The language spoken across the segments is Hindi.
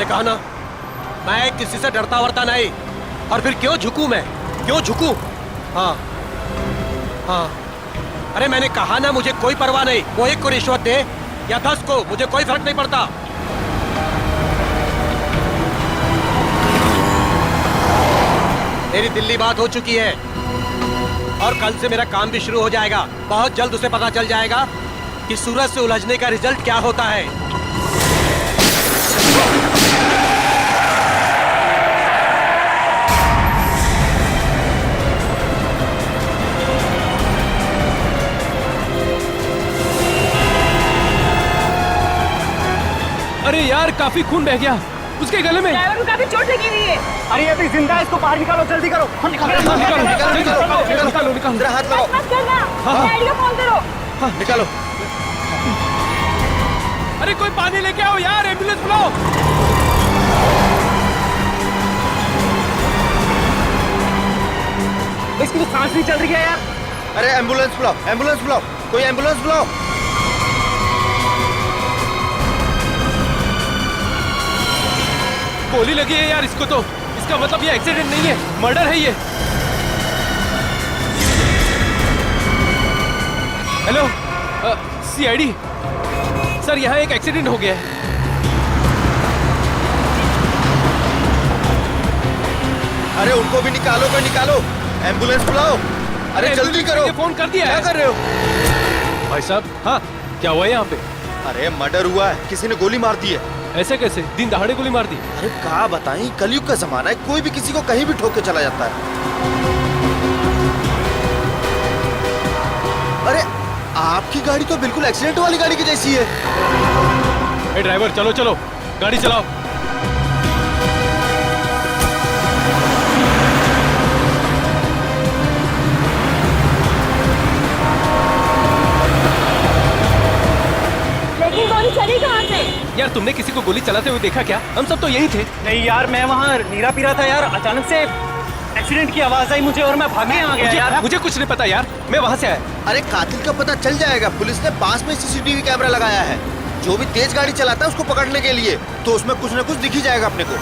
मैंने कहा ना, मैं किसी से डरता वरता नहीं। और फिर क्यों झुकूं मैं, क्यों झुकूं? हाँ हाँ, अरे मैंने कहा ना, मुझे कोई परवाह नहीं। वो 1 को रिश्वत दे या 10 को, मुझे कोई फर्क नहीं पड़ता। मेरी दिल्ली बात हो चुकी है और कल से मेरा काम भी शुरू हो जाएगा। बहुत जल्द उसे पता चल जाएगा कि सूरज से उलझने का रिजल्ट क्या होता है। अरे यार, काफी खून बह गया उसके गले में। ड्राइवर को काफी चोट लगी हुई है। अरे अभी जिंदा है, इसको बाहर निकालो, जल्दी करो। निकालो। जरा हाथ लगाओ। मत करना, डैडी को फोन करो। निकालो। अरे कोई पानी लेके आओ यार, एम्बुलेंस बुलाओ। इसकी तो सांस नहीं चल रही है यार। अरे एम्बुलेंस बुलाओ, एम्बुलेंस बुलाओ, कोई एम्बुलेंस बुलाओ। गोली लगी है यार इसको तो। इसका मतलब ये एक्सीडेंट नहीं है, मर्डर है ये। हेलो, सीआईडी सर, यहाँ एक एक्सीडेंट हो गया है। अरे उनको भी निकालो, कोई निकालो, एम्बुलेंस बुलाओ। अरे जल्दी करो। फोन कर दिया। क्या कर रहे हो भाई साहब? हाँ, क्या हुआ यहाँ पे? अरे मर्डर हुआ है, किसी ने गोली मार दी है। ऐसे कैसे? दिन दहाड़े गोली मार दी? अरे क्या बताएं, कलयुग का जमाना है, कोई भी किसी को कहीं भी ठोक के चला जाता है। अरे आपकी गाड़ी तो बिल्कुल एक्सीडेंट वाली गाड़ी की जैसी है। ए ड्राइवर, चलो चलो, गाड़ी चलाओ। लेकिन गोली चली कहाँ से? यार तुमने किसी को गोली चलाते हुए देखा क्या? हम सब तो यही थे। नहीं यार, मैं वहाँ नीरा पीरा था यार, अचानक से एक्सीडेंट की आवाज आई मुझे और मैं भागे आ गया यार। मुझे कुछ नहीं पता यार, मैं वहाँ से आया। अरे कातिल का पता चल जाएगा, पुलिस ने पास में सीसीटीवी कैमरा लगाया है। जो भी तेज गाड़ी चलाता है उसको पकड़ने के लिए, तो उसमें कुछ न कुछ दिख ही जाएगा अपने को।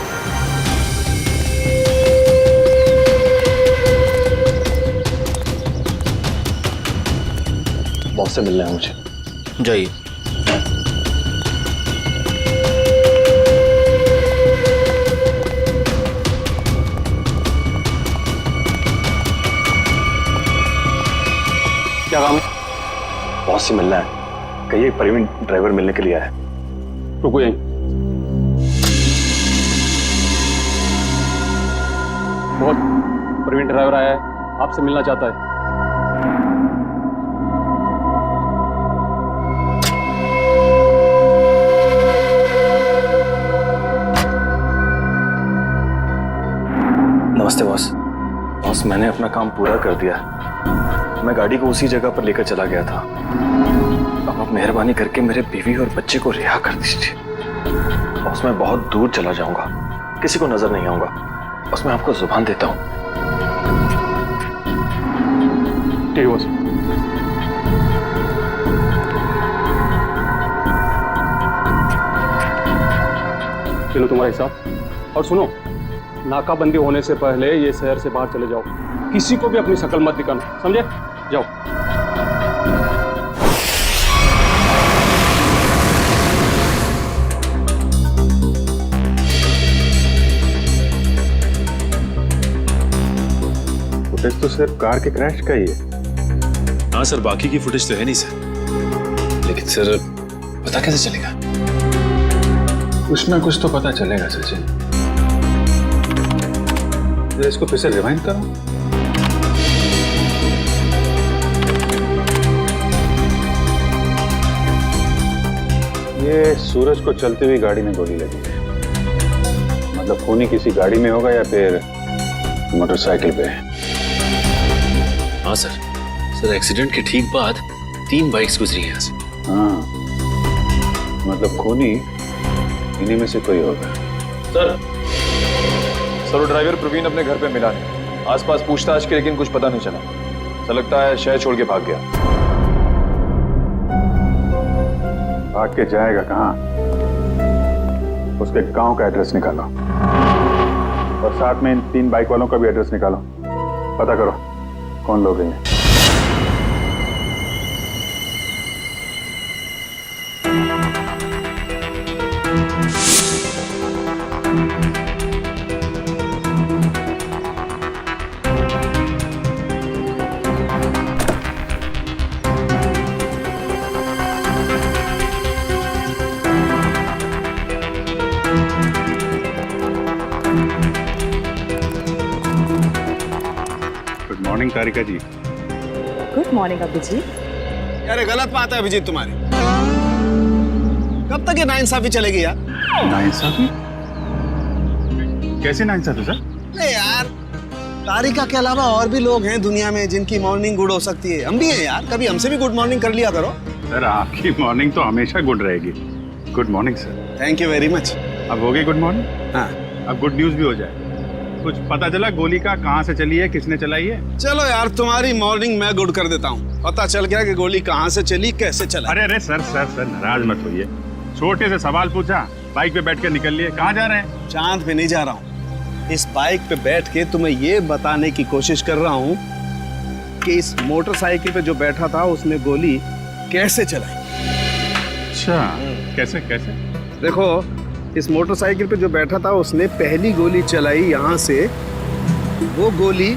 बॉस से मिलना है मुझे। जाइए। क्या काम है? बॉस से मिलना है। कहिए प्रवीण ड्राइवर मिलने के लिए आया है। रुको यहीं। बहुत प्रवीण ड्राइवर आया है, आपसे मिलना चाहता है। नमस्ते बॉस। बॉस, मैंने अपना काम पूरा कर दिया। मैं गाड़ी को उसी जगह पर लेकर चला गया था। अब आप मेहरबानी करके मेरे बीवी और बच्चे को रिहा कर दीजिए। बॉस, मैं बहुत दूर चला जाऊंगा, किसी को नजर नहीं आऊंगा। बस मैं आपको जुबान देता हूं। ठीक है बॉस। चलो तुम्हारा हिसाब। और सुनो, नाकाबंदी होने से पहले ये शहर से बाहर चले जाओ। किसी को भी अपनी शक्ल मत दिखाना, समझे? जाओ। फुटेज तो सिर्फ कार के क्रैश का ही है। हाँ सर, बाकी की फुटेज तो है नहीं सर। लेकिन सर, पता कैसे चलेगा? कुछ ना कुछ तो पता चलेगा सचिन। इसको फिर से रिवाइंड करो। ये सूरज को चलती हुई गाड़ी में गोली लगी है। मतलब खूनी किसी गाड़ी में होगा या फिर मोटरसाइकिल पे। हाँ सर। सर, एक्सीडेंट के ठीक बाद 3 बाइक्स गुजरी हैं यहाँ से। हाँ, मतलब खूनी इन्हीं में से कोई होगा। सर, वो ड्राइवर प्रवीण अपने घर पे मिला नहीं। आसपास पूछताछ की, लेकिन कुछ पता नहीं चला। ऐसा लगता है शहर छोड़ के भाग गया। भाग के जाएगा कहाँ? उसके गांव का एड्रेस निकालो और साथ में इन 3 बाइक वालों का भी एड्रेस निकालो। पता करो कौन लोग हैं ये। Good morning Tarika ji. Good morning Abhijit. यार गलत बात है अभिजीत तुम्हारी। कब तक ये नाइंसाफी चलेगी यार? नाइंसाफी? कैसी नाइंसाफी सर? नहीं यार, तारिका के अलावा और भी लोग हैं दुनिया में जिनकी मॉर्निंग गुड हो सकती है। हम भी हैं यार, कभी हमसे भी गुड मॉर्निंग कर लिया करो। सर आपकी मॉर्निंग तो हमेशा गुड रहेगी। Good morning sir. Thank you very much. अब हो गई गुड मॉर्निंग। हाँ अब गुड न्यूज भी हो जाए। कुछ पता चला गोली का कहाँ से चली है, किसने चलाई है? चलो यार, तुम्हारी मॉर्निंग मैं गुड कर देता हूँ। पता चल गया कि गोली कहाँ से चली, कैसे चला। अरे अरे सर सर सर नाराज मत होइए। छोटे से सवाल पूछा, बाइक पे बैठ के निकल लिए। कहाँ जा रहे हैं? चांद पे नहीं जा रहा हूँ। इस बाइक पे बैठ के तुम्हें ये बताने की कोशिश कर रहा हूँ कि इस मोटरसाइकिल पे जो बैठा था उसने गोली कैसे चलाई। अच्छा, कैसे कैसे? देखो, इस मोटरसाइकिल पे जो बैठा था उसने पहली गोली चलाई यहाँ से। वो गोली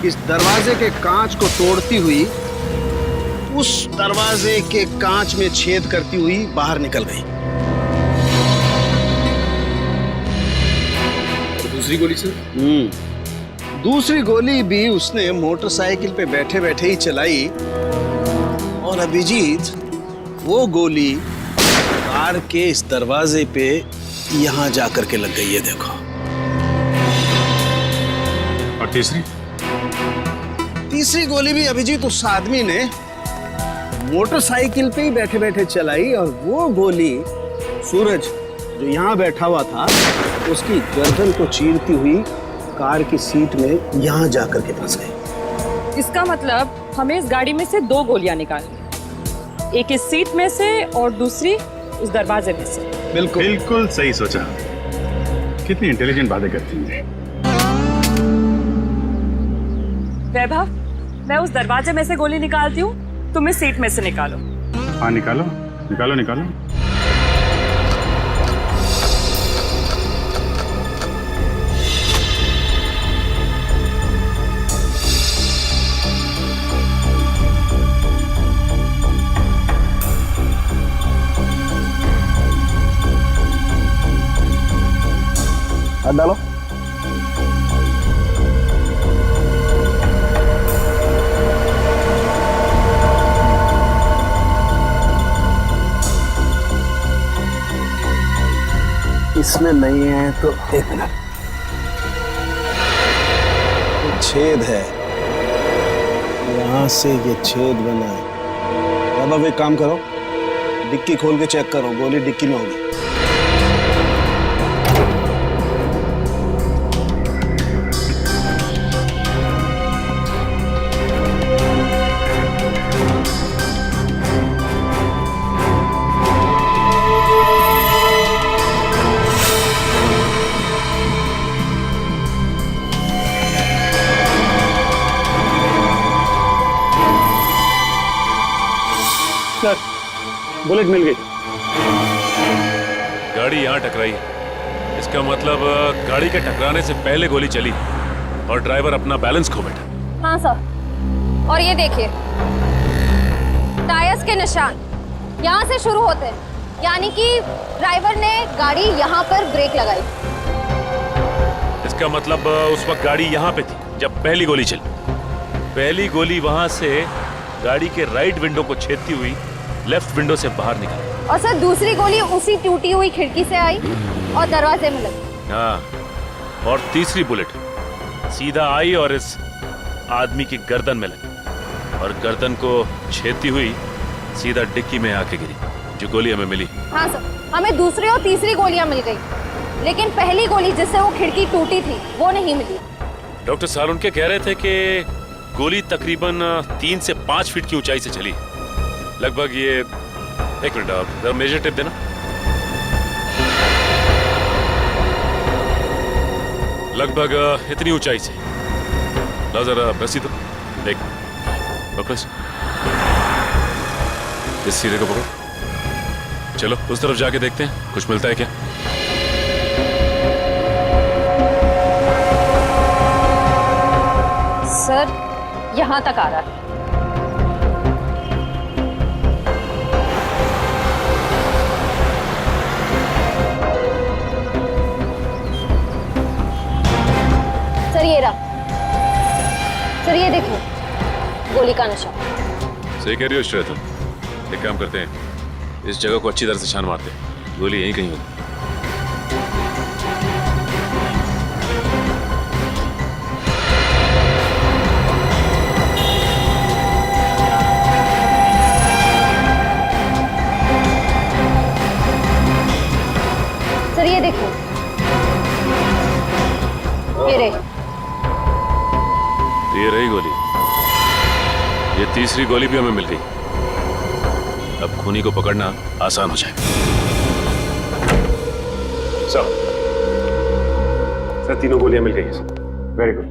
इस दरवाजे के कांच को तोड़ती हुई उस दरवाजे के कांच में छेद करती हुई बाहर निकल गई। दूसरी गोली सर? दूसरी गोली भी उसने मोटरसाइकिल पे बैठे बैठे ही चलाई। और अभिजीत, वो गोली कार के इस दरवाजे पे यहाँ जाकर के लग गई है। देखो। और तीसरी? तीसरी गोली भी अभिजीत उस आदमी ने मोटरसाइकिल पे ही बैठे बैठे चलाई। और वो गोली सूरज जो यहाँ बैठा हुआ था उसकी गर्दन को चीरती हुई कार की सीट में यहाँ जाकर के फंस गई। इसका मतलब हमें इस गाड़ी में से 2 गोलियां निकालनी, एक इस सीट में से और दूसरी उस दरवाजे में से। बिल्कुल बिल्कुल सही सोचा। कितनी इंटेलिजेंट बातें करती हैं। वैभव, मैं उस दरवाजे में से गोली निकालती हूँ, तुम इस सीट में से निकालो। हाँ निकालो निकालो निकालो। हाथ डालो। इसमें नहीं है तो एक मिनट। छेद है, यहां से ये छेद बना है। अब एक काम करो, डिक्की खोल के चेक करो, गोली डिक्की में होगी। सर बुलेट मिल गई। गाड़ी यहाँ टकराई है, इसका मतलब गाड़ी के टकराने से पहले गोली चली और ड्राइवर अपना बैलेंस खो बैठा। हाँ सर, और ये देखिए टायर्स के निशान यहाँ से शुरू होते हैं, यानी कि ड्राइवर ने गाड़ी यहाँ पर ब्रेक लगाई। इसका मतलब उस वक्त गाड़ी यहाँ पे थी जब पहली गोली चली। पहली गोली वहां से गाड़ी के राइट विंडो को छेदती हुई लेफ्ट विंडो से बाहर निकली। और सर दूसरी गोली उसी टूटी हुई खिड़की से आई और दरवाजे में लगी। हाँ, और तीसरी बुलेट सीधा आई और इस आदमी की गर्दन में लगी और गर्दन को छेदती हुई सीधा डिक्की में आके गिरी, जो गोली हमें मिली। हाँ सर, हमें दूसरी और तीसरी गोलियां मिल गई, लेकिन पहली गोली जिससे वो खिड़की टूटी थी वो नहीं मिली। डॉक्टर सालुनके कह रहे थे कि गोली तकरीबन 3 से 5 फीट की ऊंचाई से चली, लगभग ये। एक मिनट, आप जरा मेजर टेप देना। लगभग इतनी ऊंचाई से। ला जरा रस्सी तो देख, पकड़ो इस सीधे को पकड़ो। चलो उस तरफ जाके देखते हैं कुछ मिलता है क्या। सर यहाँ तक आ रहा है। सर ये रहा। सर ये देखो, गोली का निशान। सही कह रही हो श्रेया तुम। एक काम करते हैं, इस जगह को अच्छी तरह से छान मारते हैं, गोली यहीं कहीं होगी। सर ये देखो, ये रही गोली। ये तीसरी गोली भी हमें मिल गई। अब खूनी को पकड़ना आसान हो जाएगा। सर तीनों गोलियां मिल गई हैं सर। Very good.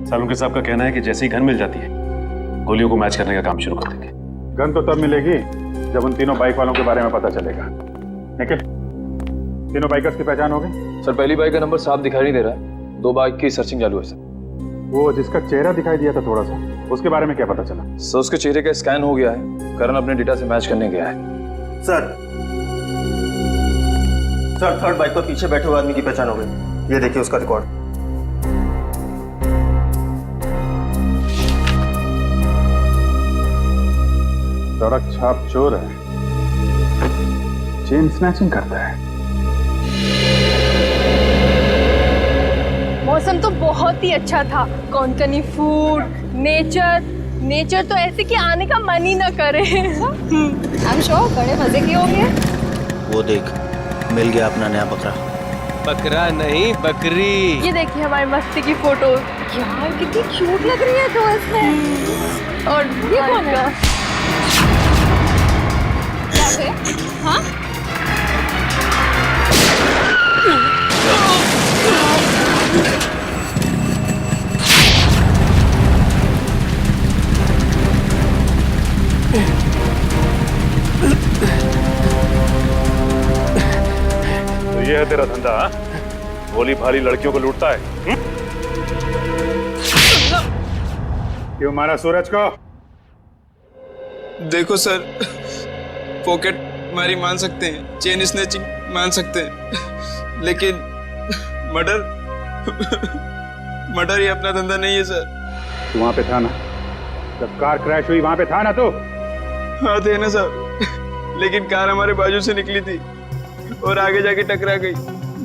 सालुंके साहब का कहना है कि जैसे ही गन मिल जाती है गोलियों को मैच करने का काम शुरू कर देंगे। गन तो तब मिलेगी जब उन तीनों बाइक वालों के बारे में पता चलेगा। निखिल, तीनों बाइकर्स की पहचान हो गई? सर पहली बाइक का नंबर साफ दिखाई नहीं दे रहा है, 2 बाइक की सर्चिंग चालू है सर। वो जिसका चेहरा दिखाई दिया था थोड़ा सा, उसके बारे में क्या पता चला? सर उसके चेहरे का स्कैन हो गया है, करण अपने डेटा से मैच करने गया है। सर थर्ड बाइक पर पीछे बैठे हुए आदमी की पहचान हो गई। ये देखिए उसका रिकॉर्ड। सड़क छाप चोर है, चेन स्नैचिंग करता है। मौसम तो बहुत ही अच्छा था। कोंकणी फूड, नेचर तो ऐसे कि आने का मन ही ना करे। I'm sure बड़े मजे की होंगे। वो देख, मिल गया अपना नया बकरा। बकरा नहीं बकरी। ये देखिए हमारी मस्ती की फोटो। यार कितनी क्यूट लग रही है तो इसमें। और ये कौन का? हाँ? तो ये है तेरा धंधा? भोली भाली लड़कियों को लूटता है? क्यों मारा सूरज को? देखो सर, पॉकेट मारी मान सकते हैं, चेन स्नैचिंग मान सकते हैं, लेकिन मर्डर ये अपना धंधा नहीं है सर। तू वहां पे था ना जब कार क्रैश हुई? वहां पे था ना तू? हाँ थे ना सर, लेकिन कार हमारे बाजू से निकली थी और आगे जाके टकरा गई।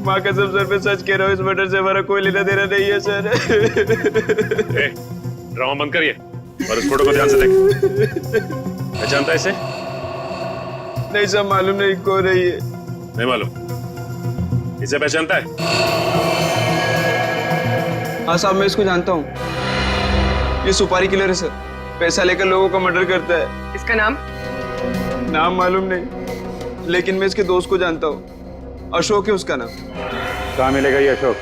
माँ कसम सर पे सच कह रहा हूँ, इस मर्डर से हमारा कोई लेना देना नहीं है सर। ड्रामा बंद करिए और इस फोटो को ध्यान से देख। पहचानता है इसे? नहीं सर, मालूम नहीं कौन है ये। नहीं मालूम? इसे पहचानता है? हाँ साहब, मैं इसको जानता हूँ। ये सुपारी किलर है सर, पैसा लेकर लोगों का मर्डर करता है। इसका नाम? नाम मालूम नहीं, लेकिन मैं इसके दोस्त को जानता हूँ। अशोक है उसका नाम। कहाँ मिलेगा ये अशोक?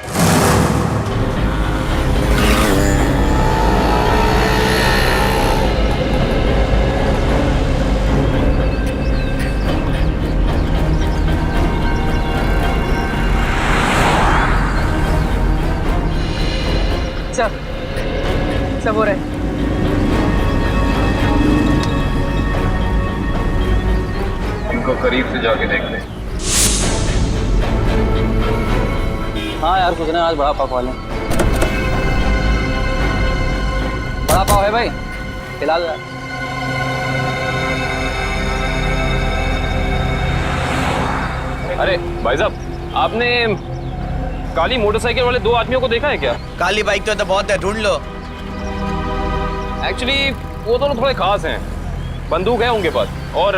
सब हो रहा है। इनको करीब से जाके देख ले। हाँ यार, कुछ ना, आज बड़ा पाव वाले। बड़ा पाव है भाई, खिला दो। अरे भाई साहब, आपने काली मोटरसाइकिल वाले 2 आदमियों को देखा है क्या? काली बाइक तो बहुत है, ढूंढ लो। एक्चुअली वो दोनों थोड़े खास हैं। बंदूक है उनके पास और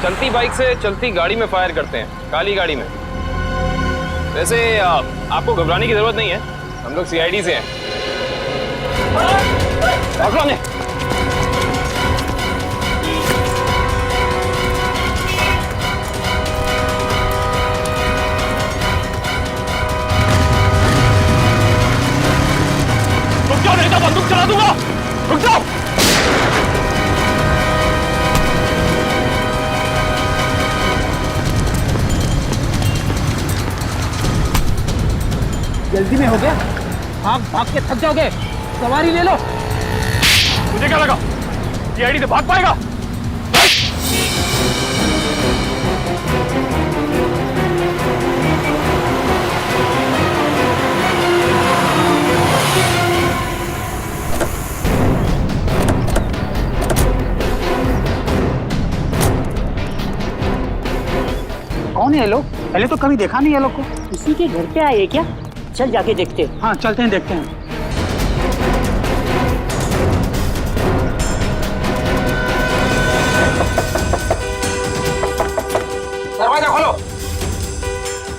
चलती बाइक से चलती गाड़ी में फायर करते हैं, काली गाड़ी में। वैसे आपको घबराने की जरूरत नहीं है, हम लोग सीआईडी से हैं। पकड़ो ने। दूंगा। रुक जाओ। जल्दी में हो गया, भाग भाग के थक जाओगे, सवारी ले लो। तुझे क्या लगा सीआईडी से भाग पाएगा? कौन है ये लोग? पहले तो कभी देखा नहीं है लोग को। किसी के घर पे आए क्या? चल जाके देखते हैं। हाँ चलते हैं, देखते हैं। दरवाजा खोलो।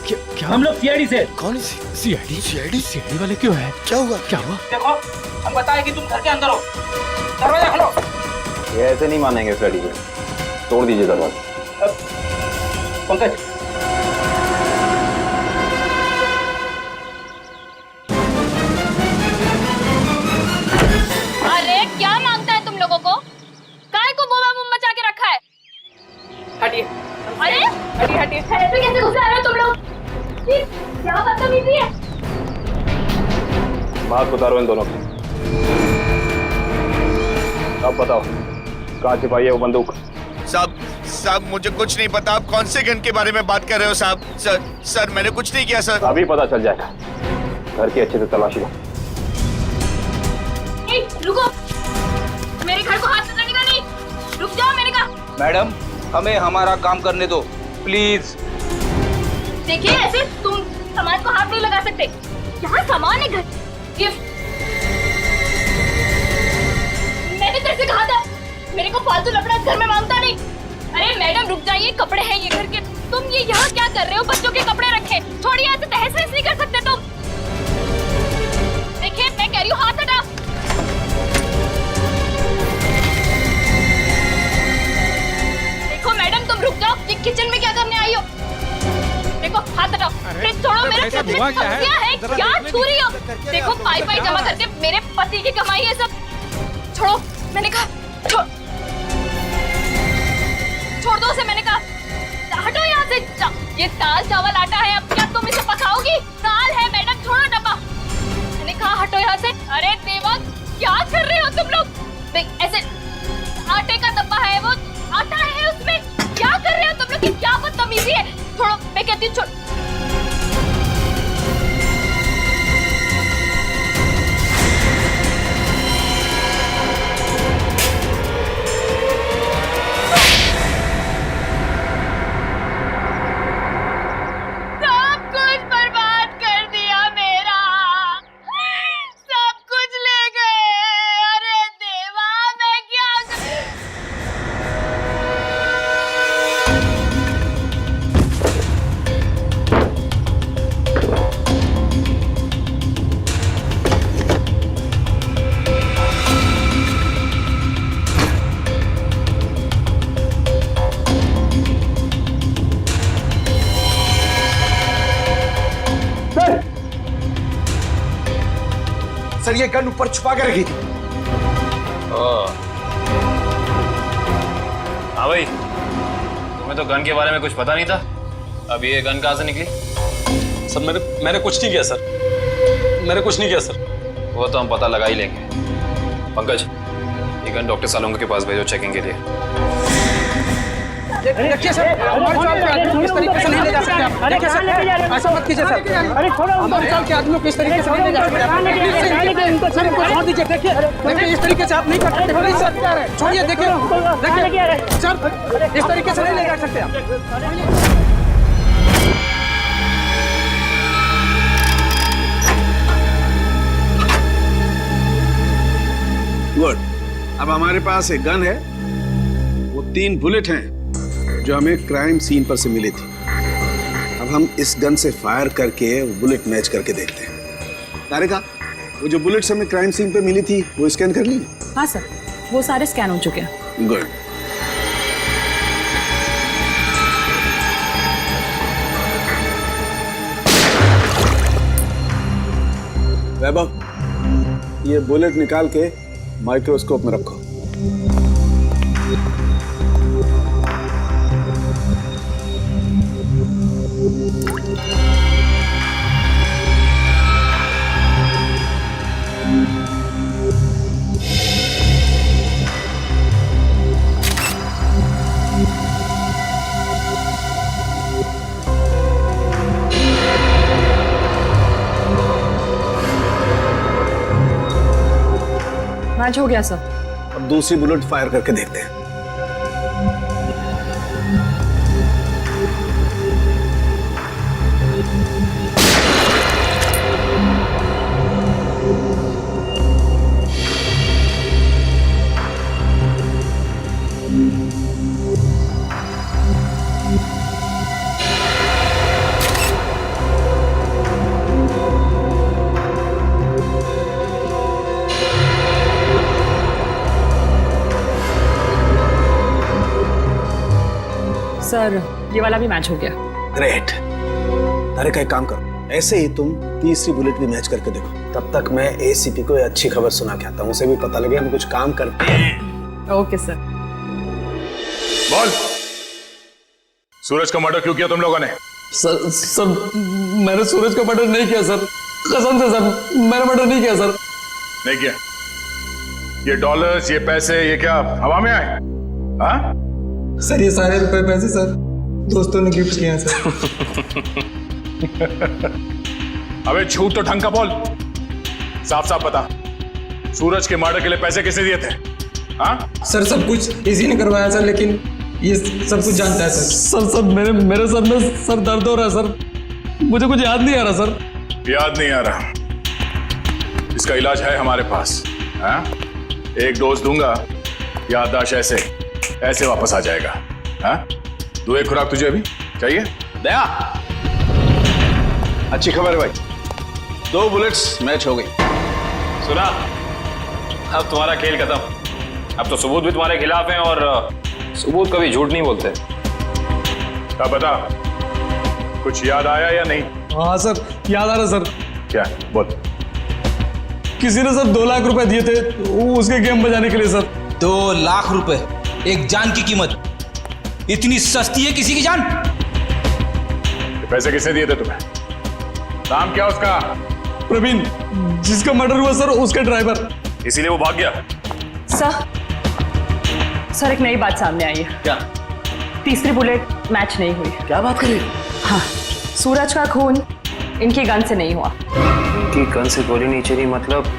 क्या हम लोग सीआईडी से? कौन सीआईडी? सीआईडी वाले क्यों है? क्या हुआ? क्या हुआ? देखो, हम बताए कि तुम घर के अंदर हो। दरवाजा खोलो। ये ऐसे नहीं मानेंगे फ्रेडी को, तोड़ दीजिए दरवाजा। पंकज, अरे क्या मांगता है तुम लोगों को? काय को बोबा बुम मचा के रखा है? हटिए। अरे हटिए हटिए। ऐसे कैसे घुस आ रहे हो तुम लोग? ये क्या बदतमीजी है? बात उतारो इन दोनों की। अब बताओ कहाँ छिपाई है वो बंदूक? साहब मुझे कुछ नहीं पता। आप कौन से गन के बारे में बात कर रहे हो साहब? सर मैंने कुछ नहीं किया सर। अभी पता चल जाएगा। घर की अच्छे से तलाशी लो। रुको, मेरे घर को हाथ लगाने का नहीं। रुक जाओ, मैंने कहा। मैडम हमें हमारा काम करने दो प्लीज। देखिए ऐसे तुम सामान को हाथ नहीं लगा सकते। यहाँ सामान है, घर गिफ्ट। मैंने तेरे से कहा था मेरे को फालतू लफड़ा घर में मांगता नहीं। अरे मैडम रुक जाइए, कपड़े हैं ये घर के। तुम ये यहाँ क्या कर रहे हो? बच्चों के कपड़े रखे। छोड़िए, ऐसे तहस नहस नहीं कर सकते तुम। देखिए मैं कह रही हूँ, हाथ हटा। देखो मैडम तुम रुक जाओ। ये किचन में क्या करने आई हो? देखो हाथ हटाओ। फ्रिज छोड़ो। मेरा फ्रिज में सब्जियां है, क्या छू रही हो? देखो पाई पाई जमा करके मेरे पति की कमाई है सब। छोड़ो, मैंने कहा छोड़ दो उसे, मैंने कहा। हटो यहाँ से। ये दाल चावल आटा है, अब क्या तुम इसे पकाओगी? दाल है मैडम, छोड़ो डब्बा। मैंने कहा हटो यहाँ से। अरे देवा क्या कर रहे हो तुम लोग? देख ऐसे आटे का डब्बा है, वो आटा है उसमें। क्या कर रहे हो तुम लोग? क्या बदतमीजी है? छोड़ो, मैं कहती हूँ छोड़। सब कुछ बर्बाद कर दिया मेरा। सब कुछ ले गए। अरे देवा मैं क्या सर ये गन ऊपर छुपा के रखी थी। हाँ भाई, तुम्हें तो गन के बारे में कुछ पता नहीं था। अब ये गन कहाँ से निकली? सर मैंने कुछ नहीं किया सर। मैंने कुछ नहीं किया सर। वो तो हम पता लगा ही लेंगे। पंकज, ये गन डॉक्टर सालोंगा के पास भेजो चेकिंग के लिए। देखिए सर, इस तरीके से नहीं ले जा सकते आप। देखिए सर, ऐसा मत कीजिए सर। अरे छोड़ो, हमारे साल के आदमियों को इस तरीके से नहीं ले जा सकते। सर इनको छोड़ दीजिए। देखिए इस तरीके से आप नहीं कर सकते। प्लीज सर छोड़िए। देखिए सर, इस तरीके से नहीं ले जा सकते आप। गुड। अब हमारे पास एक गन है, वो 3 बुलेट हैं जो हमें क्राइम सीन पर से मिली थी। अब हम इस गन से फायर करके बुलेट मैच करके देखते हैं। तारिका, वो जो बुलेट्स हमें क्राइम सीन पे मिली थी वो स्कैन कर ली? हाँ सर, वो सारे स्कैन हो चुके हैं। गुड। वैभव, ये बुलेट निकाल के माइक्रोस्कोप में रखो। मैच हो गया सर। अब दूसरी बुलेट फायर करके देखते हैं। सर ये वाला भी मैच हो गया। ग्रेट। अरे का एक काम करो, ऐसे ही तुम तीसरी बुलेट भी मैच करके देखो। तब तक मैं एसीपी को अच्छी खबर सुना के आता हूँ, उसे भी पता लगे हम कुछ काम करते हैं। Okay sir. बोल, सूरज का मर्डर क्यों किया तुम लोगों ने? सर मैंने सूरज का मर्डर नहीं किया सर, कसम से सर, मैंने मर्डर नहीं किया सर। नहीं किया? ये डॉलर्स, ये पैसे, ये क्या हवा में आए? हाँ? सर ये सारे रुपए पैसे सर दोस्तों ने गिफ्ट किए हैं सर। अबे झूठ तो ढंग का बोल, साफ साफ बता, सूरज के मर्डर के लिए पैसे किसने दिए थे? हाँ? सर सब कुछ इसी ने करवाया सर, लेकिन ये सब कुछ जानता है सर। सर मेरे सर में सर दर्द हो रहा है सर, मुझे कुछ याद नहीं आ रहा सर। याद नहीं आ रहा? इसका इलाज है हमारे पास। हाँ? एक डोज दूंगा, याददाश्त ऐसे वापस आ जाएगा। हाँ? दो एक खुराक तुझे अभी चाहिए? दया, अच्छी खबर है भाई, 2 बुलेट्स मैच हो गई। सुना, अब तुम्हारा खेल खत्म। अब तो सबूत भी तुम्हारे खिलाफ हैं और सबूत कभी झूठ नहीं बोलते। क्या बता, कुछ याद आया या नहीं? हाँ सर याद आ रहा सर। क्या? बोल। किसी ने सर 2 लाख रुपए दिए थे उसके गेम बजाने के लिए सर। 2 लाख रुपए, एक जान की कीमत। इतनी सस्ती है किसी की जान? पैसे किसने दिए थे तुम्हें? नाम क्या उसका? प्रवीण, जिसका मर्डर हुआ सर उसका ड्राइवर। इसीलिए वो भाग गया? सर एक नई बात सामने आई है। क्या? तीसरी बुलेट मैच नहीं हुई। क्या बात करी? हाँ, सूरज का खून इनकी गन से नहीं हुआ। इनकी गन से गोली नहीं चली मतलब?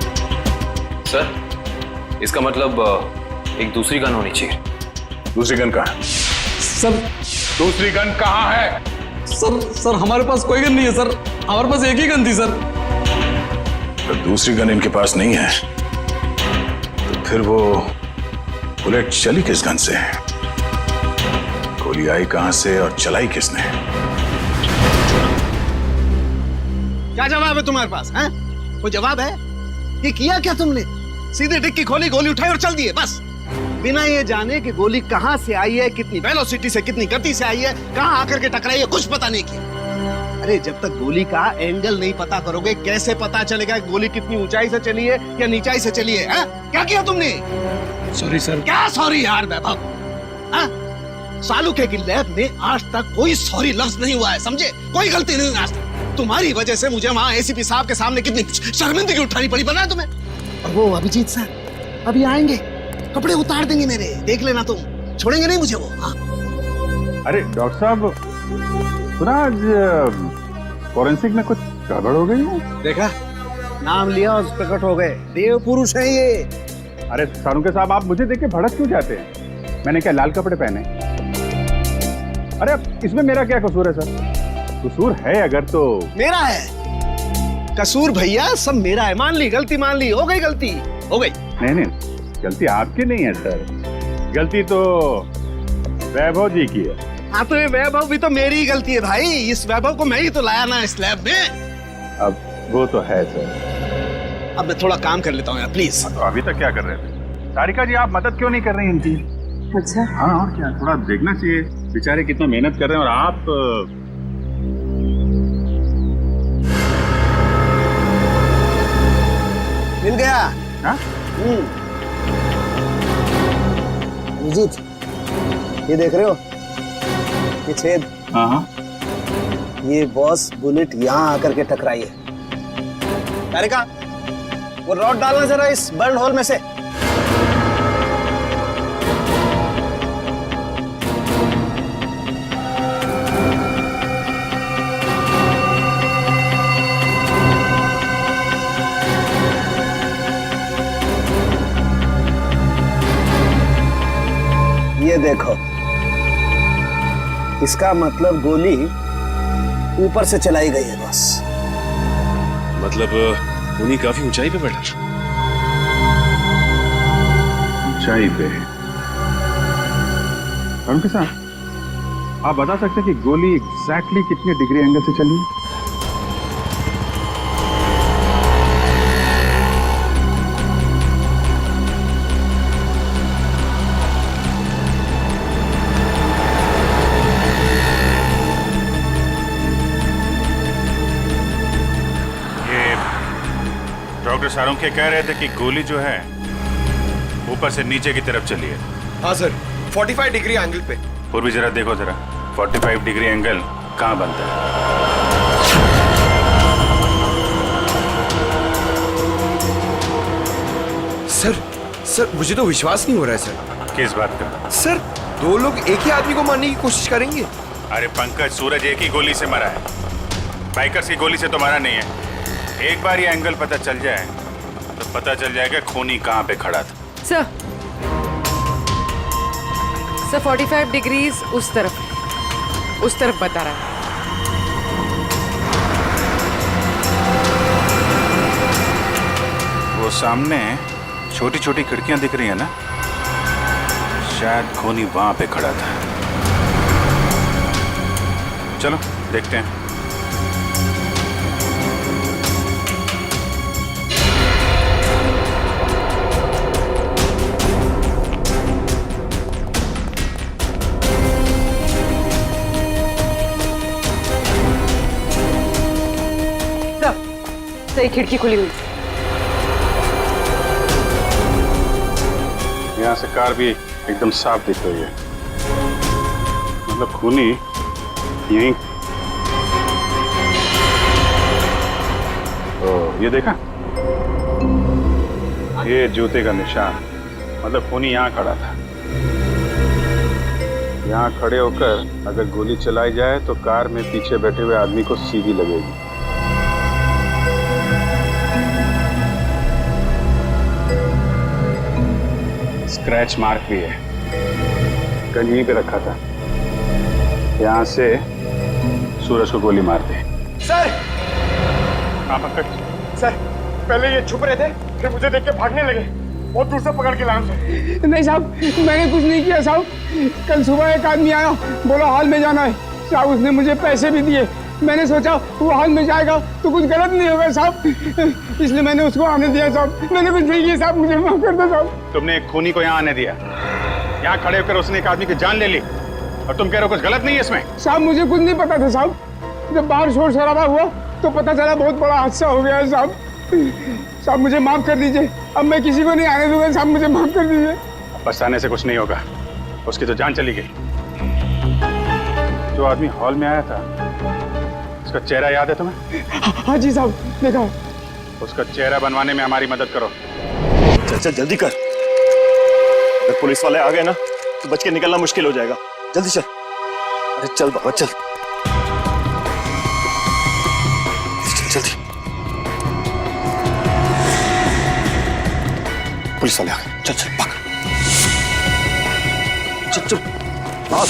सर इसका मतलब एक दूसरी गन होनी चाहिए। दूसरी गन कहाँ? सर दूसरी गन कहाँ है? सर हमारे पास कोई गन नहीं है सर, हमारे पास एक ही गन थी सर। तो दूसरी गन इनके पास नहीं है तो फिर वो बुलेट चली किस गन से? गोली आई कहां से और चलाई किसने? क्या जवाब है तुम्हारे पास? हैं? कोई जवाब है? ये किया क्या तुमने? सीधे डिक्की खोली, गोली उठाई और चल दिए बस, बिना ये जाने कि गोली कहां से आई है, कितनी वेलोसिटी से, कितनी गति से आई है, कहां आकर के टकराई है, कुछ पता नहीं किया। अरे जब तक गोली का एंगल नहीं पता करोगे कैसे पता चलेगा गोली कितनी ऊंचाई से चली है या नीचाई से चली है? क्या किया तुमने? Sorry sir. क्या सॉरी यार वैभव? सालुके की लैब में आज तक कोई सॉरी लफ्ज नहीं हुआ है, समझे? कोई गलती नहीं आज तक। तुम्हारी वजह से मुझे वहाँ एसीपी साहब के सामने कितनी शर्मिंदगी उठानी पड़ी, पता है तुम्हें? और वो अभिजीत सर अभी आएंगे, कपड़े उतार देंगे मेरे, देख लेना तुम, छोड़ेंगे नहीं मुझे वो। हाँ। अरे डॉक्टर साहब, सुना आज फॉरेंसिक में कुछ गड़बड़ हो गई है? देखा, नाम लिया और प्रकट हो गए, देव पुरुष है ये। अरे सारुके साहब, आप मुझे देख के भड़क क्यों जाते हैं? मैंने क्या लाल कपड़े पहने? अरे अब इसमें मेरा क्या कसूर है सर? कसूर है अगर तो मेरा है कसूर भैया, सब मेरा है। मान ली गलती, मान ली, हो गई गलती, हो गई। नहीं, गलती आपकी नहीं है सर, गलती तो वैभव जी की है। हाँ तो ये वैभव भी तो मेरी ही गलती है भाई, इस वैभव को मैं ही तो लाया ना इस लैब में। अब वो तो है सर। अब मैं थोड़ा काम कर लेता हूँ यार, प्लीज। तो अभी तक क्या कर रहे थे? सारिका जी, आप मदद क्यों नहीं कर रही इनकी? अच्छा हाँ, और क्या, थोड़ा देखना चाहिए, बेचारे कितना मेहनत कर रहे हैं और आप मिल गया। हाँ? अजीत, ये देख रहे हो ये छेद? हाँ। ये बॉस बुलेट यहाँ आकर के टकराई है। तारिका, वो रॉड डालना जरा इस बर्न होल में से। ये देखो, इसका मतलब गोली ऊपर से चलाई गई है बस। मतलब उन्हीं काफी ऊंचाई पे बैठा। ऊंचाई पे? उनके साथ आप बता सकते हैं कि गोली एग्जैक्टली कितने डिग्री एंगल से चली? डॉक्टर सारोंके कह रहे थे कि गोली जो है ऊपर से नीचे की तरफ चली है। हाँ सर, 45 डिग्री एंगल पे। पूर्वी जरा देखो जरा, 45 डिग्री एंगल कहाँ बनता है? सर मुझे तो विश्वास नहीं हो रहा है सर। किस बात का? सर, दो लोग एक ही आदमी को मारने की कोशिश करेंगे? अरे पंकज, सूरज एक ही गोली से मरा है, बाइकर्स की गोली से तो मरा नहीं है। एक बार ये एंगल पता चल जाए तो पता चल जाएगा खूनी कहाँ पे खड़ा था। सर 45 डिग्रीज उस तरफ बता रहा है। वो सामने छोटी छोटी खिड़कियां दिख रही है ना, शायद खूनी वहां पे खड़ा था। चलो देखते हैं। सही खिड़की खुली हुई। यहाँ से कार भी एकदम साफ दिख रही है, मतलब खूनी यहीं। तो ये देखा, ये जूते का निशान, मतलब खूनी यहाँ खड़ा था। यहाँ खड़े होकर अगर गोली चलाई जाए तो कार में पीछे बैठे हुए आदमी को सीधी लगेगी। स्क्रैच मार्क भी है, गन यहीं पे रखा था। यहाँ से सूरज को गोली मार दी। सर! हाँ पंकज। सर, पहले ये छुप रहे थे, फिर मुझे देख के भागने लगे। बहुत दूर से पकड़ के लाया सर। नहीं साहब, मैंने कुछ नहीं किया साहब। कल सुबह एक आदमी आया, बोला हॉल में जाना है साहब। उसने मुझे पैसे भी दिए। मैंने सोचा वो हॉल में जाएगा तो कुछ गलत नहीं होगा साहब, इसलिए मैंने उसको आने दिया साहब। मैंने कुछ नहीं किया साहब, मुझे माफ कर दो साहब। तुमने एक खूनी को यहाँ आने दिया, यहाँ खड़े होकर उसने एक आदमी की जान ले ली, और तुम कह रहे हो कुछ गलत नहीं है इसमें? साहब मुझे कुछ नहीं पता था साहब। जब बाहर शोर शराबा हुआ तो पता चला बहुत बड़ा हादसा हो गया है साहब। साहब मुझे माफ कर दीजिए, अब मैं किसी को नहीं आने दूंगा साहब, मुझे माफ कर दीजिए। पछताने से कुछ नहीं होगा, उसकी तो जान चली गई। जो आदमी हॉल में आया था, उसका चेहरा याद है तुम्हें? हाँ जी साहब, देखा। उसका चेहरा बनवाने में हमारी मदद करो। चल चल जल्दी कर, अगर पुलिस वाले आ गए ना तो बच के निकलना मुश्किल हो जाएगा। जल्दी चल। अरे चल बाबा चल, जल्दी। पुलिस वाले आ गए, चल चल भाग। चल चल भाग।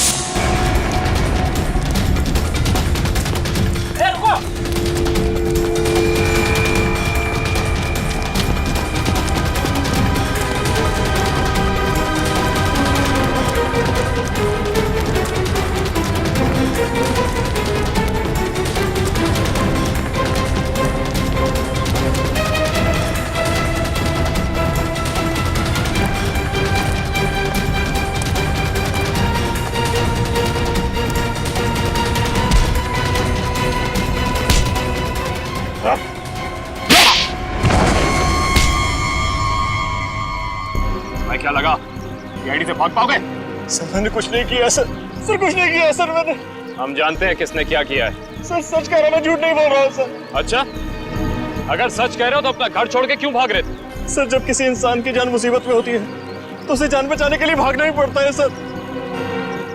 मैं क्या लगा? सीआईडी से भाग पाओगे? सर मैंने कुछ नहीं किया सर, सर कुछ नहीं किया सर मैंने। हम जानते हैं किसने क्या किया है। सर सच कह रहा हूं, झूठ नहीं बोल रहा हूं सर। अच्छा, अगर सच कह रहे हो तो अपना घर छोड़ के क्यों भाग रहे थे? सर जब किसी इंसान की जान मुसीबत में होती है तो उसे जान बचाने के लिए भागना ही पड़ता है सर।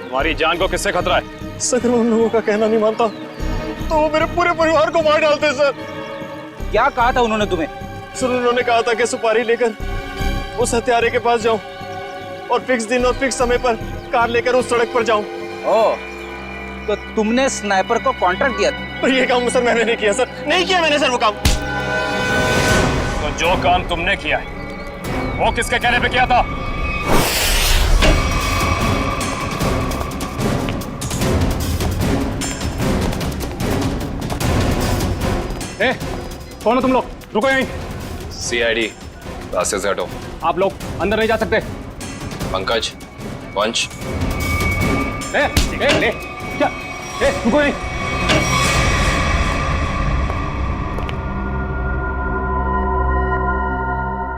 तुम्हारी जान को किससे खतरा है? सर अगर उन लोगों का कहना नहीं मानता तो वो मेरे पूरे परिवार को मार डालते सर। क्या कहा था उन्होंने तुम्हें? सर उन्होंने कहा था कि सुपारी लेकर उस हत्यारे के पास जाऊं और फिक्स दिन और फिक्स समय पर कार लेकर उस सड़क पर जाऊं। ओह, तो तुमने स्नाइपर को कॉन्ट्रैक्ट दिया था? पर ये काम सर मैंने नहीं किया सर, नहीं किया मैंने सर वो काम। तो जो काम तुमने किया है वो किसके कहने पे किया था? कौन हो तुम लोग? रुको यहीं। सीआईडी, रास्ते से हटो। आप लोग अंदर नहीं जा सकते। पंकज, पंच। ले क्या? रुको यहीं।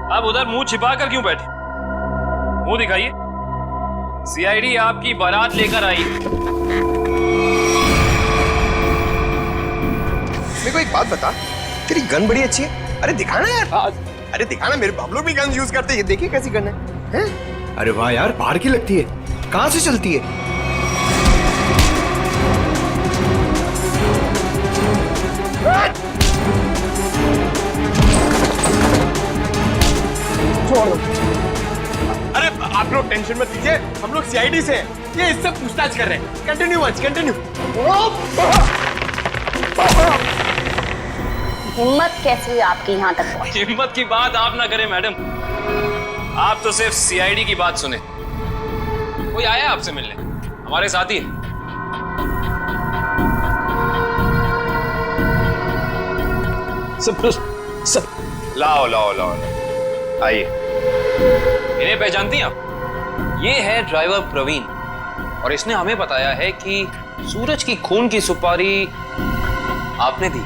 आप उधर मुंह छिपा कर क्यों बैठे? मुंह दिखाइए। सीआईडी आपकी बारात लेकर आई। मेरे को एक बात बता, तेरी गन बड़ी अच्छी है। अरे दिखाना यार, अरे दिखाना। मेरे हम लोग भी गन यूज करते हैं, ये देखिए कैसी गन है? अरे वाह यार, बाहर की लगती है। कहाँ से चलती है? छोड़ दो। अरे आप लोग टेंशन मत लीजिए, हम लोग सीआईडी से हैं। ये इससे पूछताछ कर रहे हैं। कंटिन्यू वंश, कंटिन्यू। हिम्मत कैसे हुई आपकी यहाँ तक पहुंची? हिम्मत की बात आप ना करें मैडम, आप तो सिर्फ सीआईडी की बात सुने। कोई आया आपसे मिलने? हमारे साथी है। सब लाओ लाओ लाओ, आइए। इन्हें पहचानती हैं आप? ये है ड्राइवर प्रवीण और इसने हमें बताया है कि सूरज की खून की सुपारी आपने दी।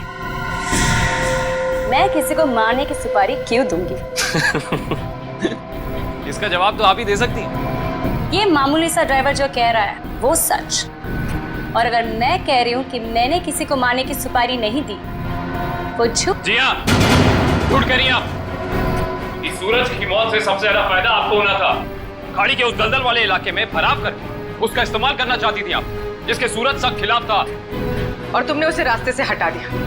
मैं किसी को मारने की सुपारी क्यों दूंगी? इसका जवाब तो आप ही दे सकती हैं। ये मामूली सा ड्राइवर जो कह रहा है वो सच, और अगर मैं कह रही हूँ कि मैंने किसी को मारने की सुपारी नहीं दी, वो झूठ। जी हाँ, झूठ कह रही हैं आप। इस सूरज की मौत से सबसे ज्यादा फायदा आपको होना था। खाड़ी के उस दलदल वाले इलाके में फरार कर उसका इस्तेमाल करना चाहती थी आप, जिसके सूरज सख्त खिलाफ था। और तुमने उसे रास्ते से हटा दिया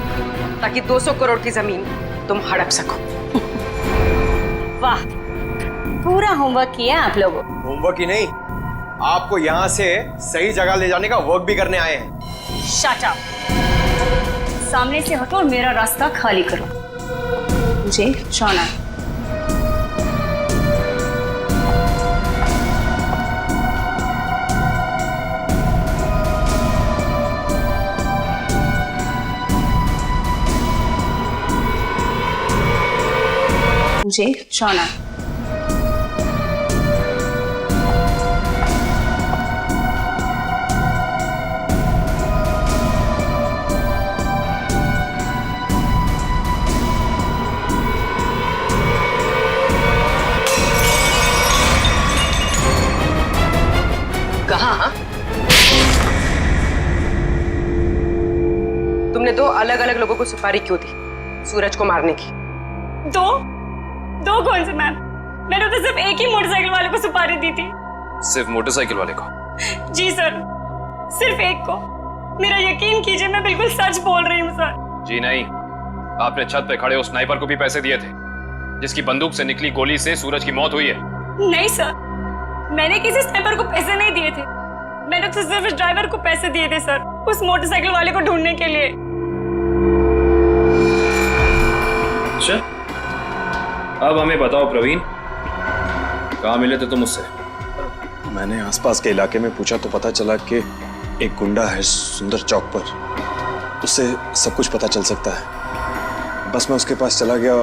ताकि 200 करोड़ की जमीन तुम हड़प सको। वाह, पूरा होमवर्क किया आप लोगों। होमवर्क ही नहीं, आपको यहाँ से सही जगह ले जाने का वर्क भी करने आए हैं। शट अप, सामने से हटो और मेरा रास्ता खाली करो। मुझे जाना है। मुझे जाना है। कहाँ? तुमने 2 अलग-अलग लोगों को सुपारी क्यों दी सूरज को मारने की? दो कौन से मैम? मैंने तो सिर्फ एक ही मोटरसाइकिल वाले को सुपारी दी थी। सिर्फ मोटरसाइकिल वाले को? जी सर, सिर्फ एक को। मेरा यकीन कीजिए, मैं बिल्कुल सच बोल रही हूँ सर। जी नहीं, आपने छत पे खड़े उस स्नाइपर को भी पैसे दिए थे, जिसकी बंदूक से निकली गोली से सूरज की मौत हुई है। नहीं सर, मैंने किसी स्नाइपर को पैसे नहीं दिए थे। मैंने तो सिर्फ इस ड्राइवर को पैसे दिए थे सर, उस मोटरसाइकिल वाले को ढूंढने के लिए। अच्छा, अब हमें बताओ प्रवीण, कहाँ मिले थे तुम उससे? मैंने आसपास के इलाके में पूछा तो पता चला कि एक गुंडा है सुंदर चौक पर, उससे सब कुछ पता चल सकता है। बस मैं उसके पास चला गया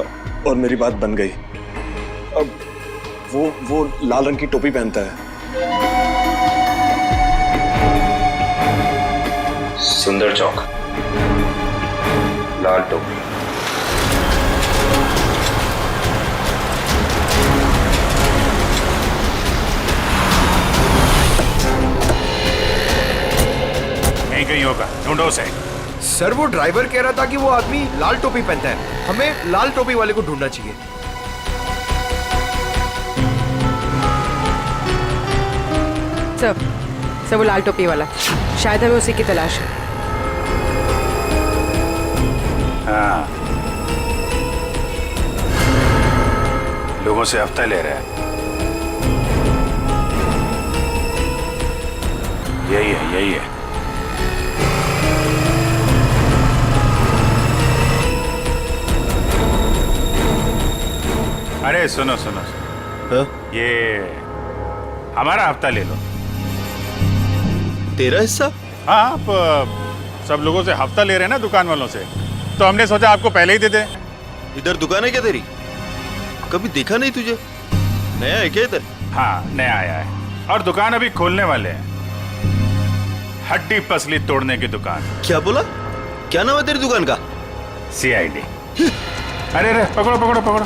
और मेरी बात बन गई। अब वो लाल रंग की टोपी पहनता है। सुंदर चौक, लाल टोपी। कहीं होगा, ढूंढो उसे। सर वो ड्राइवर कह रहा था कि वो आदमी लाल टोपी पहनता है, हमें लाल टोपी वाले को ढूंढना चाहिए। सर वो लाल टोपी वाला, शायद हमें उसी की तलाश है। हाँ, लोगों से हफ्ता ले रहा है। यही है। अरे सुनो, ये हमारा हफ्ता ले लो। तेरा हिस्सा? हाँ, आप सब लोगों से हफ्ता ले रहे हैं ना दुकान वालों से, तो हमने सोचा आपको पहले ही दे दें। इधर दुकान है क्या तेरी? कभी देखा नहीं तुझे? नया है क्या इधर? हाँ, नया आया है और दुकान अभी खोलने वाले हैं। हड्डी पसली तोड़ने की दुकान। क्या बोला? क्या नाम है तेरी दुकान का? CID। अरे पकड़ो।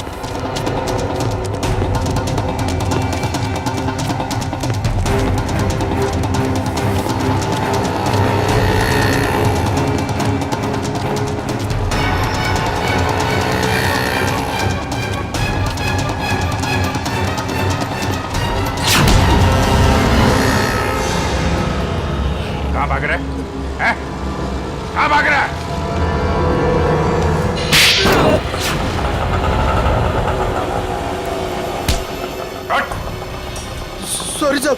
कहाँ भाग रहा है? कहाँ भाग रहा है? सॉरी सब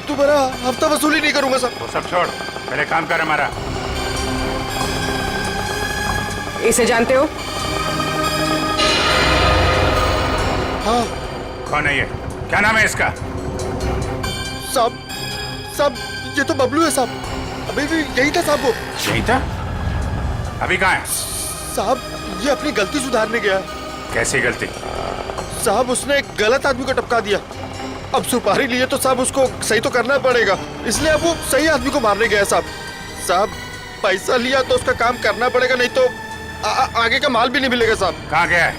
तुम्हारा हफ्ता वसूली नहीं करूंगा सब। वो सब छोड़, पहले काम कर हमारा। इसे जानते हो? हाँ। कौन है ये? क्या नाम है इसका? साहब ये तो बबलू है साहब। अभी भी यही था साहब। वो यही था? अभी कहाँ है? साहब ये अपनी गलती सुधारने गया। कैसी गलती? साहब उसने एक गलत आदमी को टपका दिया। अब सुपारी लिए तो साहब उसको सही तो करना पड़ेगा, इसलिए अब वो सही आदमी को मारने गया साहब। पैसा लिया तो उसका काम करना पड़ेगा, नहीं तो आगे का माल भी नहीं मिलेगा साहब। कहाँ गया है?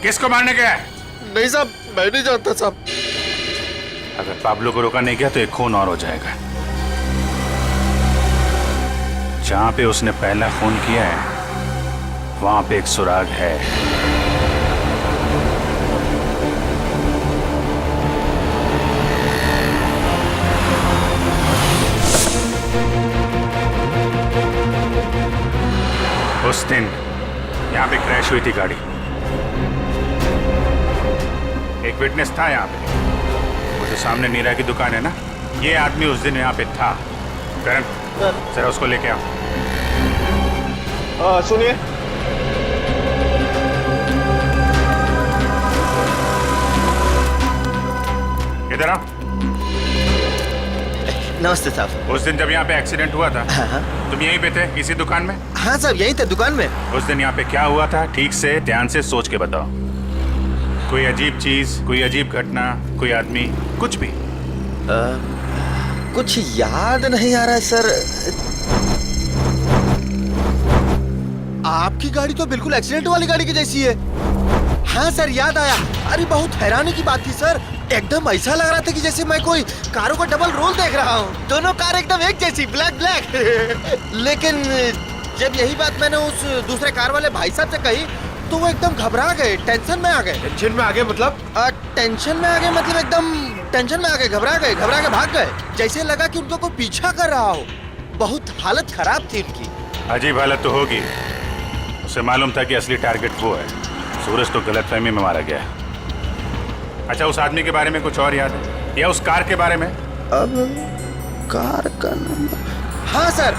किसको मारने गया है? नहीं साहब, मैं नहीं जानता साहब। अगर पाब्लो को रोका नहीं गया तो एक खून और हो जाएगा। जहां पे उसने पहला खून किया है वहां पे एक सुराग है। उस दिन यहां पे क्रैश हुई थी गाड़ी। एक विटनेस था यहां पे। वो जो सामने नीरा की दुकान है ना, ये आदमी उस दिन यहाँ पे था। करण, जरा उसको लेके आओ। सुनिए, इधर आओ। नमस्ते साहब। उस दिन जब यहाँ पे एक्सीडेंट हुआ था, तुम यहीं पे थे इसी दुकान में? हाँ साहब, यहीं थे दुकान में। उस दिन यहाँ पे क्या हुआ था, ठीक से ध्यान से सोच के बताओ। कोई अजीब चीज, कोई अजीब घटना, कोई आदमी, कुछ भी? कुछ याद नहीं आ रहा है सर। आपकी गाड़ी तो बिल्कुल एक्सीडेंट वाली गाड़ी की जैसी है। हाँ सर, याद आया। अरे बहुत हैरानी की बात थी सर, एकदम ऐसा लग रहा था कि जैसे मैं कोई कारों का डबल रोल देख रहा हूँ। दोनों कार एकदम एक जैसी, ब्लैक। लेकिन जब यही बात मैंने उस दूसरे कार वाले भाई साहब से कही तो वो एकदम घबरा गए, टेंशन में आ गए। टेंशन में आ गए मतलब? टेंशन में आ गए मतलब एकदम टेंशन में आ गए, घबरा के भाग गए। जैसे लगा कि उनको कोई पीछा कर रहा हो। बहुत हालत खराब थी उनकी। अजीब हालत तो होगी। उसे मालूम था कि असली टारगेट वो है। सूरज तो गलतफहमी में मारा गया है। अच्छा, उस आदमी के बारे में कुछ और याद है या उस कार के बारे में? अब कार का नंबर, हाँ सर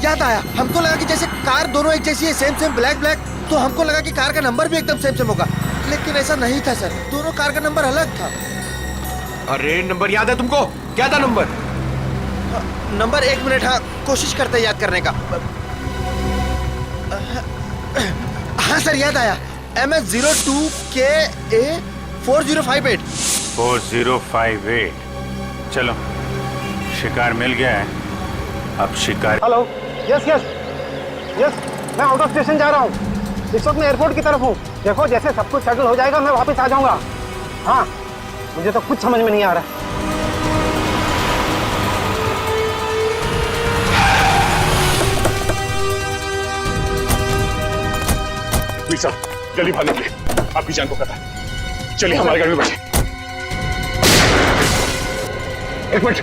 याद आया। हमको लगा कि जैसे कार दोनों एक जैसी है, सेम ब्लैक, तो हमको लगा कि कार का नंबर भी एकदम सेम होगा, लेकिन ऐसा नहीं था सर। दोनों कार का नंबर अलग था। अरे नंबर याद है तुमको? क्या था नंबर? नंबर 1 मिनट, हाँ कोशिश करते हैं याद करने का। हाँ सर याद आया, MS02KA 4058। 4058। चलो, शिकार मिल गया है। अब शिकार। हेलो, यस, मैं आउट ऑफ स्टेशन जा रहा हूँ। इस वक्त मैं एयरपोर्ट की तरफ हूँ। देखो जैसे सब कुछ सेटल हो जाएगा मैं वापस आ जाऊंगा। हाँ, मुझे तो कुछ समझ में नहीं आ रहा। साहब जल्दी बाहर निकलिए, आपकी जान को खतरा है। चलिए हमारे गाड़ी में बैठे। एक मिनट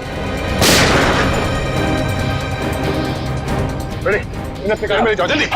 बड़े, इन अपने गाड़ी में ले जाओ जल्दी।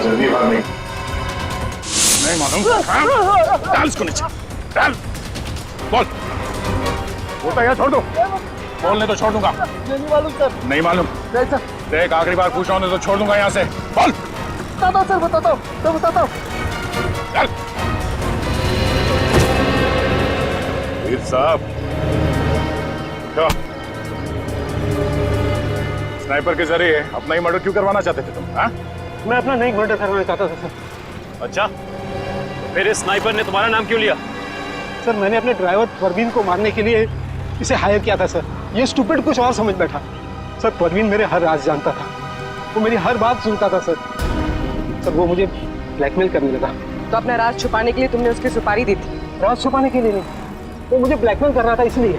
जल्दी भाग नहीं मालूम। डाल इसको नीचे, डाल। बोल, बोलता है छोड़ दो। बोलने तो छोड़ दूंगा। नहीं मालूम सर। नहीं मालूम? नहीं सर। देख आखिरी बार पूछ रहा हूँ तो छोड़ दूंगा यहाँ से। बोल। बताता हूँ सर, बताता हूँ, तो बताता हूँ। चल। वीर साहब, स्नाइपर के जरिए अपना ही मर्डर क्यों करवाना चाहते थे तुम? हाँ? मैं अपना नहीं मर्डर करवाना चाहता था सर। अच्छा, फिर इस स्नाइपर ने तुम्हारा नाम क्यों लिया? सर मैंने अपने ड्राइवर परवीन को मारने के लिए इसे हायर किया था सर। ये स्टूपिड कुछ और समझ बैठा। सर परवीन मेरे हर राज जानता था, वो मेरी हर बात सुनता था सर। सर वो मुझे ब्लैकमेल करने लगा। तो अपना राज छुपाने के लिए तुमने उसकी सुपारी दी थी? राज छुपाने के लिए नहीं, वो मुझे ब्लैकमेल कर रहा था इसलिए।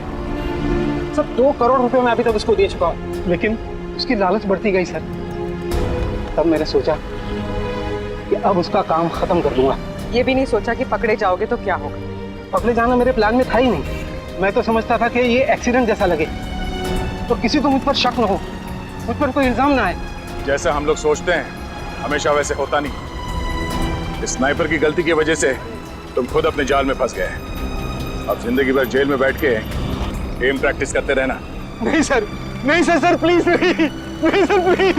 सर 2 करोड़ रुपए मैं अभी तक उसको दे चुका हूँ, लेकिन उसकी लालच बढ़ती गई सर। तब मैंने सोचा कि अब उसका काम खत्म कर दूंगा। ये भी नहीं सोचा कि पकड़े जाओगे तो क्या होगा? पकड़े जाना मेरे प्लान में था ही नहीं। मैं तो समझता था कि ये एक्सीडेंट जैसा लगे तो किसी को मुझ पर शक न हो, मुझ पर कोई इल्जाम ना आए। जैसा हम लोग सोचते हैं हमेशा वैसे होता नहीं। इस स्नाइपर की गलती की वजह से तुम खुद अपने जाल में फंस गए। अब जिंदगी भर जेल में बैठ के एम प्रैक्टिस करते रहना। नहीं सर, नहीं सर, सर प्लीज नहीं, नहीं सर प्लीज।